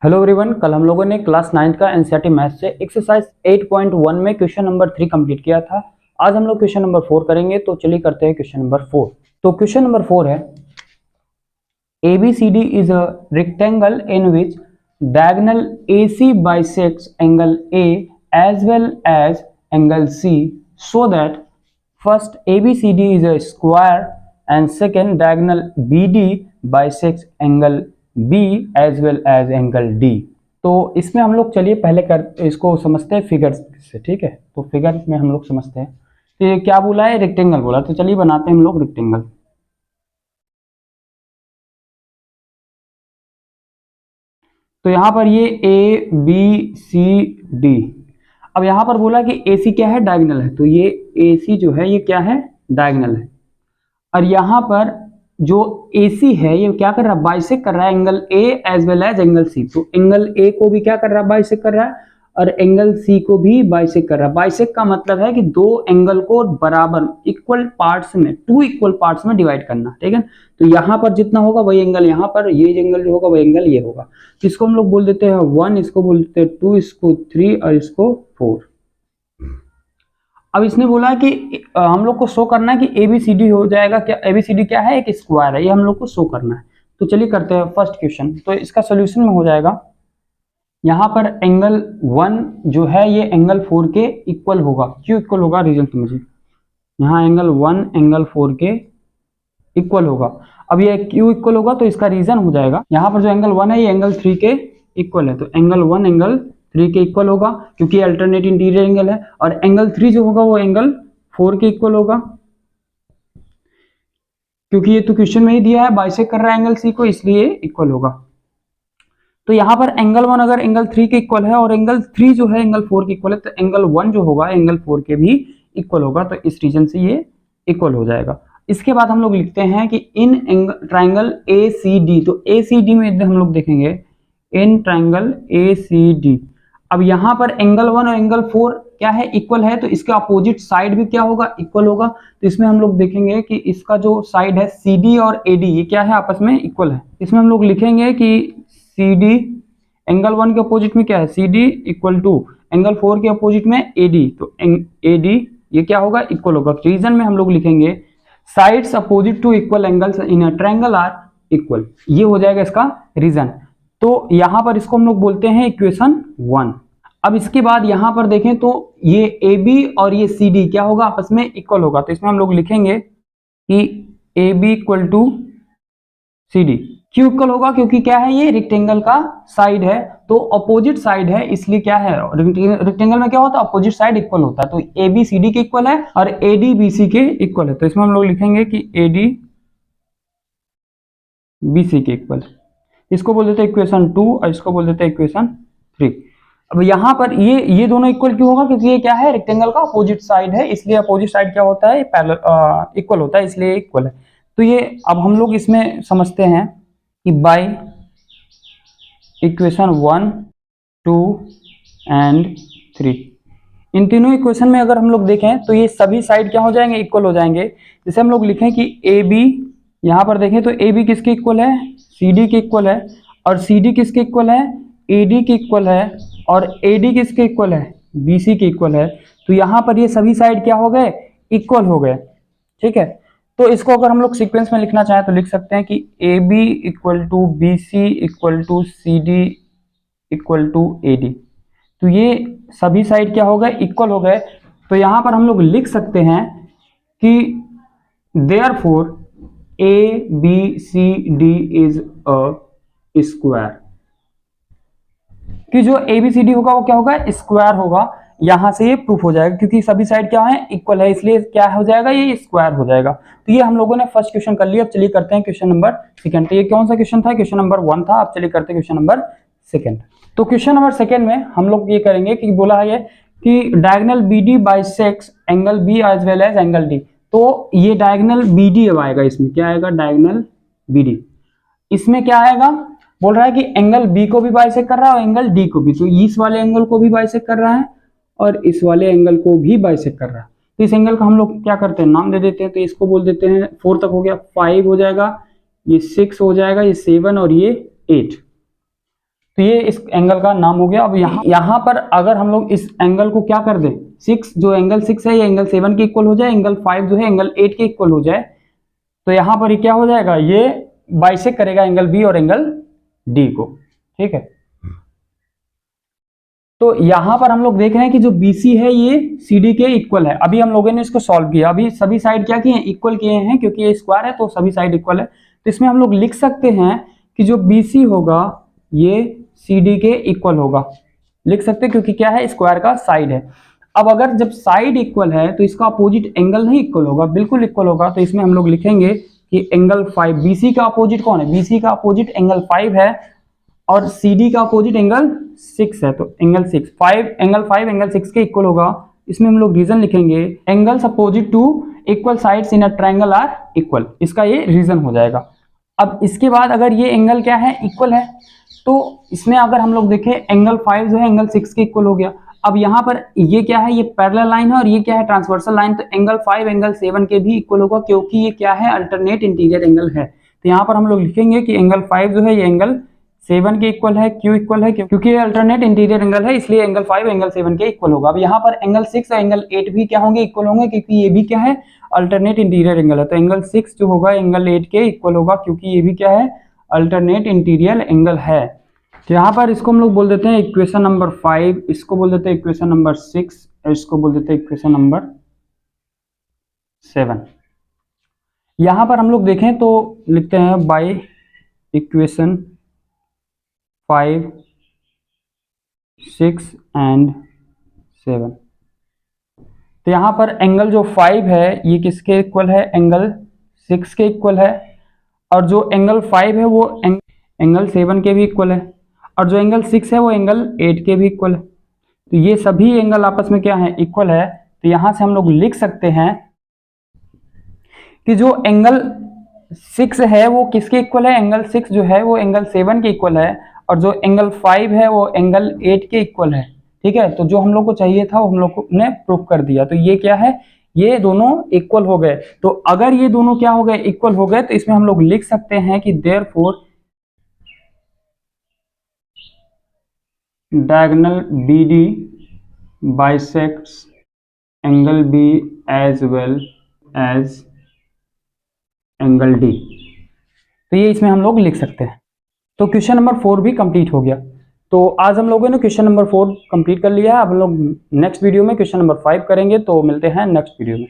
Hello everyone, कल हम लोगों ने क्लास 9 का एनसीईआरटी मैथ से एक्सरसाइज 8.1 में क्वेश्चन नंबर 3 कंप्लीट किया था। आज हम लोग क्वेश्चन नंबर 4 करेंगे, तो चलिए करते हैं क्वेश्चन नंबर 4। तो क्वेश्चन नंबर 4 है ABCD is a rectangle in which diagonal AC bisects angle A as well as angle C so that first ABCD is a square and second diagonal BD bisects angle B as well as angle D। तो इसमें हम लोग चलिए पहले इसको समझते हैं figure से, ठीक है। तो फिगर में हम लोग समझते हैं तो ये क्या बोला है, रेक्टेंगल बोला। तो चलिए बनाते हैं हम लोग रेक्टेंगल। तो यहाँ पर ये ABCD, अब यहाँ पर बोला कि AC क्या है, डायगोनल है। तो ये AC जो है ये क्या है, डायगोनल है। और यहाँ पर जो AC है ये क्या कर रहा है, बाइसेक्ट कर रहा है angle A as well as angle C। तो एंगल A को भी क्या कर रहा है, बाइसेक्ट कर रहा है, और एंगल C को भी बाइसेक्ट कर रहा है। बाइसेक्ट का मतलब है कि दो एंगल को बराबर इक्वल पार्ट्स में, टू इक्वल पार्ट्स में डिवाइड करना, ठीक है। तो यहाँ पर जितना होगा वही एंगल यहाँ पर, ये एंगल जो होगा वही एंगल ये होगा। इसको हम लोग बोल देते हैं 1, इसको बोल देते हैं 2, इसको 3 और इसको 4। अब इसने बोला कि हम लोग को शो करना है कि ABCD हो जाएगा क्या, ABCD क्या है, एक स्क्वायर है, ये हम लोग को शो करना है। तो चलिए करते हैं फर्स्ट क्वेश्चन। तो इसका सॉल्यूशन में हो जाएगा, यहाँ पर एंगल 1 जो है ये एंगल 4 के इक्वल होगा। क्यों इक्वल होगा, रीजन समझिए। यहाँ एंगल 1 एंगल 4 के इक्वल होगा। अब ये क्यों इक्वल होगा, तो इसका रीजन हो जाएगा, यहाँ पर जो एंगल 1 है ये एंगल 3 के इक्वल है। तो एंगल 1 एंगल 3 के इक्वल होगा क्योंकि अल्टरनेट इंटीरियर एंगल है, और एंगल 3 जो होगा वो एंगल 4 के इक्वल होगा क्योंकि ये तो क्वेश्चन में ही दिया है, बाइसेक्ट कर रहा है एंगल C को, इसलिए इक्वल होगा। तो यहाँ पर एंगल 1 अगर एंगल 3 के इक्वल है और एंगल 3 जो है एंगल 4 के इक्वल है, तो एंगल 1 जो होगा एंगल 4 के भी इक्वल होगा। तो इस रीजन से ये इक्वल हो जाएगा। इसके बाद हम लोग लिखते हैं कि इन ट्राइंगल ACD, तो ACD में हम लोग देखेंगे इन ट्राइंगल ACD। अब यहाँ पर एंगल 1 और एंगल 4 क्या है, इक्वल है, तो इसके अपोजिट साइड भी क्या होगा, इक्वल होगा। तो इसमें हम लोग देखेंगे कि इसका जो साइड है CD और AD ये क्या है, आपस में इक्वल है। इसमें हम लोग लिखेंगे कि CD एंगल 1 के अपोजिट में क्या है, CD इक्वल टू एंगल 4 के अपोजिट में AD, तो AD ये क्या होगा, इक्वल होगा। रीजन में हम लोग लिखेंगे sides opposite to equal angles in a triangle are equal, ये हो जाएगा इसका रीजन। तो यहां पर इसको हम लोग बोलते हैं इक्वेशन 1। अब इसके बाद यहां पर देखें तो ये AB और ये CD क्या होगा, आपस में इक्वल होगा। तो इसमें हम लोग लिखेंगे कि AB इक्वल टू CD। क्यों इक्वल होगा, क्योंकि क्या है, ये रेक्टेंगल का साइड है, तो अपोजिट साइड है, इसलिए क्या है, रेक्टेंगल में क्या होता है, अपोजिट साइड इक्वल होता है। तो AB CD के इक्वल है और AD BC के इक्वल है। तो इसमें हम लोग लिखेंगे कि AD BC के इक्वल। इसको बोल देते हैं इक्वेशन 2 और इसको बोल देते हैं इक्वेशन 3। अब यहाँ पर ये दोनों इक्वल क्यों होगा, क्योंकि ये क्या है, रेक्टेंगल का अपोजिट साइड है, इसलिए अपोजिट साइड क्या होता है, पैरेलल इक्वल होता है, इसलिए इक्वल है। तो ये अब हम लोग इसमें समझते हैं कि बाय इक्वेशन 1, 2 एंड 3, इन तीनों इक्वेशन में अगर हम लोग देखें तो ये सभी साइड क्या हो जाएंगे, इक्वल हो जाएंगे। जैसे हम लोग लिखें कि AB, यहाँ पर देखें तो AB किसके इक्वल है, CD के इक्वल है, और CD किसके इक्वल है, AD के इक्वल है, और AD किसके इक्वल है, BC के इक्वल है। तो यहाँ पर ये सभी साइड क्या हो गए, इक्वल हो गए, ठीक है। तो इसको अगर हम लोग सीक्वेंस में लिखना चाहें तो लिख सकते हैं कि AB equal to BC equal to CD equal to AD। तो ये सभी साइड क्या हो गए, इक्वल हो गए। तो यहाँ पर हम लोग लिख सकते हैं कि therefore ABCD is a square, कि जो ABCD होगा वो क्या होगा, स्क्वायर होगा। यहां से ये प्रूफ हो जाएगा क्योंकि सभी साइड क्या है, इक्वल है, इसलिए क्या हो जाएगा, ये स्क्वायर हो जाएगा। तो ये हम लोगों ने फर्स्ट क्वेश्चन कर लिया। अब चलिए करते हैं क्वेश्चन नंबर 2। तो ये कौन सा क्वेश्चन था, क्वेश्चन नंबर 1 था। अब चलिए करते हैं क्वेश्चन नंबर 2। तो क्वेश्चन नंबर 2 में हम लोग ये करेंगे कि बोला है कि diagonal BD bisects angle B as well as angle D। तो ये डायगोनल BD अब आएगा, इसमें क्या आएगा, डायगोनल BD। इसमें क्या आएगा, बोल रहा है कि एंगल B को भी बाइसेक्ट कर रहा है और एंगल D को भी। तो इस वाले एंगल को भी बाइसेक्ट कर रहा है और इस वाले एंगल को भी बाइसेक्ट कर रहा है। तो इस एंगल का हम लोग क्या करते हैं, नाम दे देते हैं। तो इसको बोल देते हैं, 4 तक हो गया, 5 हो जाएगा, ये 6 हो जाएगा, ये 7 और ये 8। तो ये इस एंगल का नाम हो गया। अब यहाँ पर अगर हम लोग इस एंगल को क्या कर दें, 6, जो एंगल 6 है ये एंगल 7 के इक्वल हो जाए, एंगल 5 जो है एंगल 8 के इक्वल हो जाए, तो यहाँ पर ये क्या हो जाएगा, ये बाइसेक्ट करेगा एंगल बी और एंगल डी को। ठीक है, तो यहां पर हम लोग देख रहे हैं कि जो BC है ये CD के इक्वल है। अभी हम लोगों ने इसको सॉल्व किया, अभी सभी साइड क्या किए हैं, इक्वल किए हैं, क्योंकि ये स्क्वायर है तो सभी साइड इक्वल है। तो इसमें हम लोग लिख सकते हैं कि जो BC होगा ये CD के इक्वल होगा, लिख सकते हैं, क्योंकि क्या है, स्क्वायर का साइड है। अब अगर जब साइड इक्वल है तो इसका अपोजिट एंगल नहीं इक्वल होगा, बिल्कुल इक्वल होगा। तो इसमें हम लोग लिखेंगे कि एंगल 5, BC का अपोजिट कौन है, BC का अपोजिट एंगल 5 है और CD का अपोजिट एंगल 6 है, तो एंगल 6, 5 एंगल 6 के इक्वल होगा। इसमें हम लोग रीजन लिखेंगे, angles opposite to equal sides in a triangle are equal, इसका ये रीजन हो जाएगा। अब इसके बाद अगर ये एंगल क्या है, इक्वल है, तो इसमें अगर हम लोग देखें एंगल 5 जो है एंगल 6 के इक्वल हो गया। अब यहाँ पर ये क्या है, ये पैरेलल लाइन है और ये क्या है, ट्रांसवर्सल लाइन, तो एंगल 5 एंगल 7 के भी इक्वल होगा, क्योंकि ये क्या है, अल्टरनेट इंटीरियर एंगल है। तो यहाँ पर हम लोग लिखेंगे कि एंगल 5 जो है ये एंगल 7 के इक्वल है। क्यों इक्वल है, क्योंकि ये अल्टरनेट इंटीरियर एंगल है, इसलिए एंगल 5 एंगल 7 के इक्वल होगा। अब यहाँ पर एंगल 6 और एंगल 8 भी क्या होंगे, इक्वल होंगे, क्योंकि ये भी क्या है, अल्टरनेट इंटीरियर एंगल है। तो एंगल 6 जो होगा एंगल 8 के इक्वल होगा, क्योंकि ये भी क्या है, अल्टरनेट इंटीरियर एंगल है। तो यहाँ पर इसको हम लोग बोल देते हैं इक्वेशन नंबर 5, इसको बोल देते हैं इक्वेशन नंबर 6, और इसको बोल देते हैं इक्वेशन नंबर 7। यहाँ पर हम लोग देखें तो लिखते हैं बाय इक्वेशन 5, 6 एंड 7। तो यहाँ पर एंगल जो 5 है ये किसके इक्वल है, एंगल 6 के इक्वल है, और जो एंगल 5 है वो एंगल 7 के भी इक्वल है, और जो एंगल 6 है वो एंगल 8 के भी इक्वल है। तो ये सभी एंगल आपस में क्या है, इक्वल है। तो यहां से हम लोग लिख सकते हैं कि जो एंगल 6 है वो किसके इक्वल है, एंगल 6 जो है वो एंगल 7 के इक्वल है, और जो एंगल 5 है वो एंगल 8 के इक्वल है। ठीक है, तो जो हम लोग को चाहिए था वो हम लोग ने प्रूव कर दिया। तो ये क्या है, ये दोनों इक्वल हो गए। तो अगर ये दोनों क्या हो गए, इक्वल हो गए, तो इसमें हम लोग लिख सकते हैं कि therefore diagonal BD bisects angle B as well as angle D। तो ये इसमें हम लोग लिख सकते हैं। तो क्वेश्चन नंबर 4 भी कंप्लीट हो गया। तो आज हम लोगों ने क्वेश्चन नंबर 4 कंप्लीट कर लिया है। अब हम लोग नेक्स्ट वीडियो में क्वेश्चन नंबर 5 करेंगे। तो मिलते हैं नेक्स्ट वीडियो में।